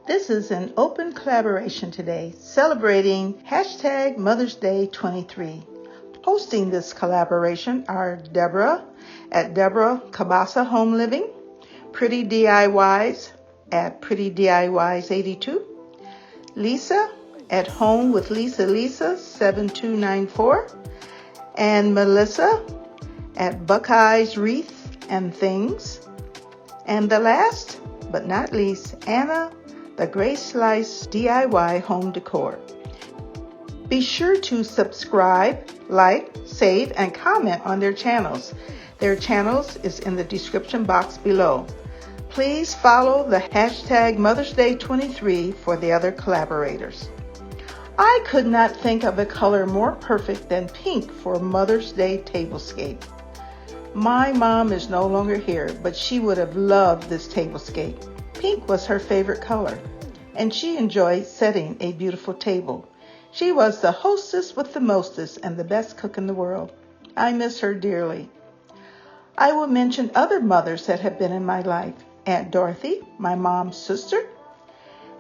This is an open collaboration today, celebrating hashtag Mother's Day 23. Hosting this collaboration are Deborah at Deborah Cabasa Home Living, Pretty DIYs at Pretty DIYs 82, Lisa at Home with Lisa 7294, and Melissa at Buckeyes Wreath and Things, and the last but not least, Anna, the Gray Slice DIY Home Decor. Be sure to subscribe, like, save, and comment on their channels. Their channels is in the description box below. Please follow the hashtag Mother's Day 23 for the other collaborators. I could not think of a color more perfect than pink for Mother's Day tablescape. My mom is no longer here, but she would have loved this tablescape. Pink was her favorite color, and she enjoyed setting a beautiful table. She was the hostess with the mostest and the best cook in the world. I miss her dearly. I will mention other mothers that have been in my life. Aunt Dorothy, my mom's sister,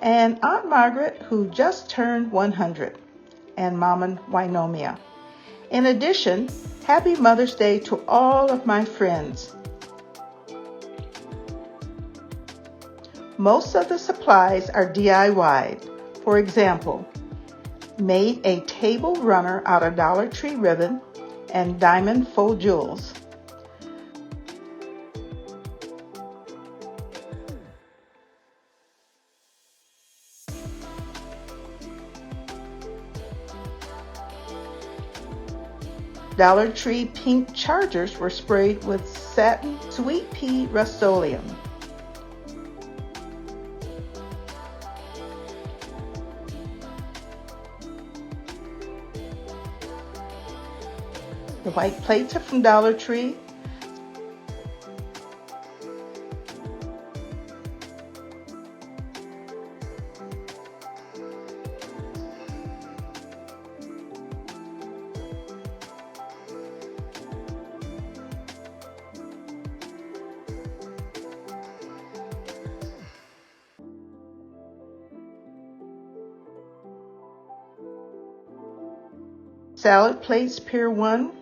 and Aunt Margaret, who just turned 100, and Mama Wynomia. In addition, happy Mother's Day to all of my friends. Most of the supplies are DIY. For example, made a table runner out of Dollar Tree ribbon and diamond faux jewels. Dollar Tree pink chargers were sprayed with satin sweet pea Rust-Oleum. The white plates are from Dollar Tree. Salad plates, Pier 1.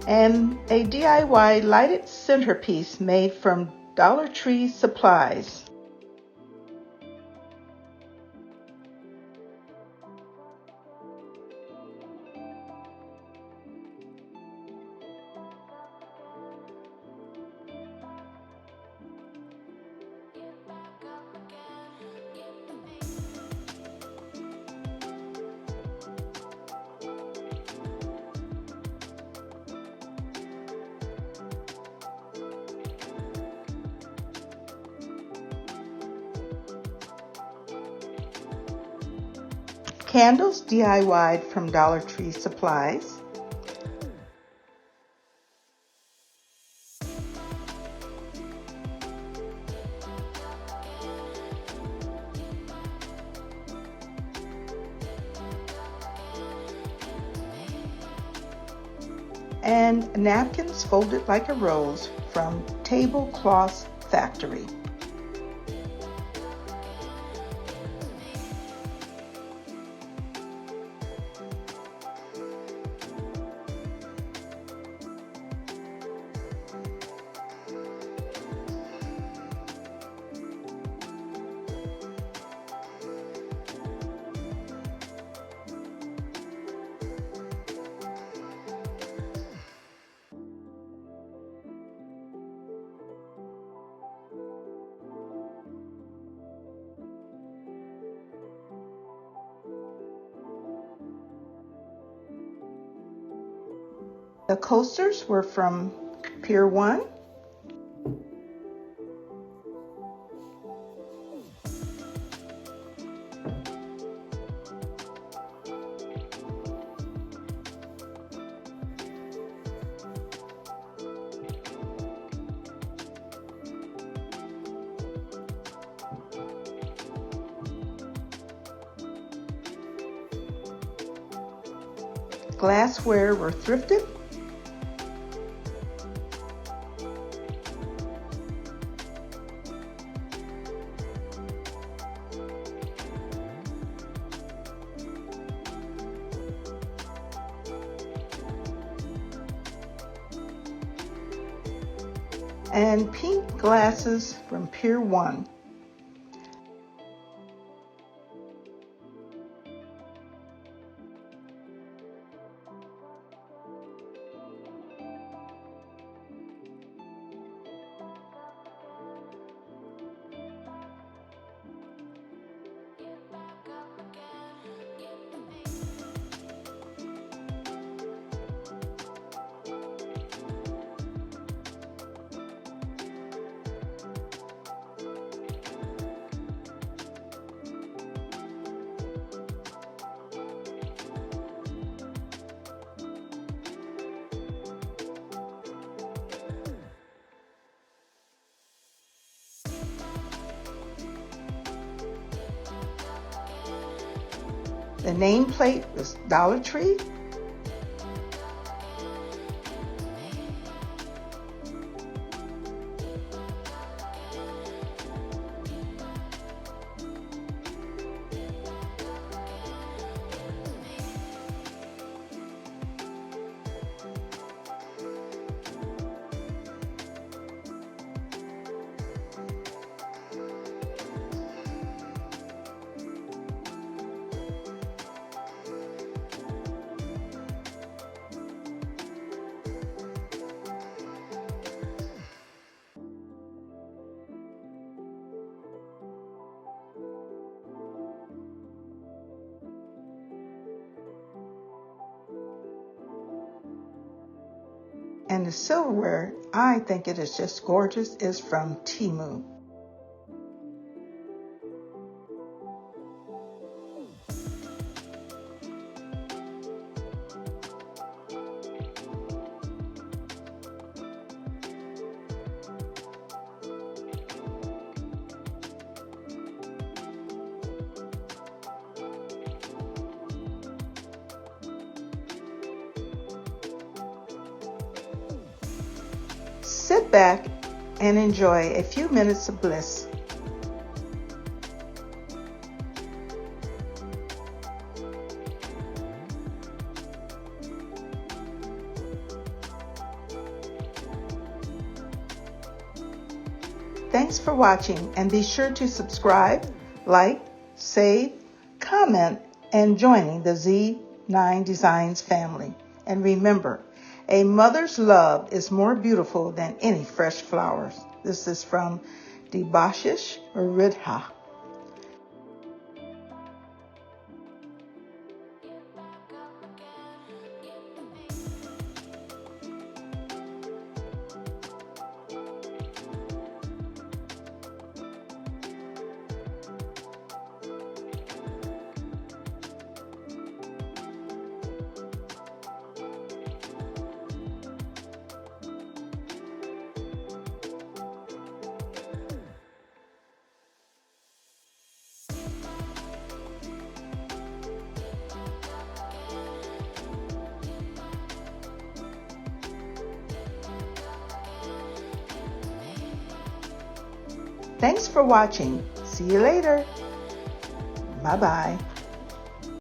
And a DIY lighted centerpiece made from Dollar Tree supplies. Candles DIY'd from Dollar Tree supplies. And napkins folded like a rose from Tablecloth Factory. The coasters were from Pier 1. Glassware were thrifted. And pink glasses from Pier 1. The nameplate was Dollar Tree. And the silverware, I think it is just gorgeous, is from Temu. Sit back and enjoy a few minutes of bliss. Thanks for watching, and be sure to subscribe, like, save, comment, and joining the Z9 Designs family. And remember, a mother's love is more beautiful than any fresh flowers. This is from Debashish Ridha. Thanks for watching. See you later. Bye-bye.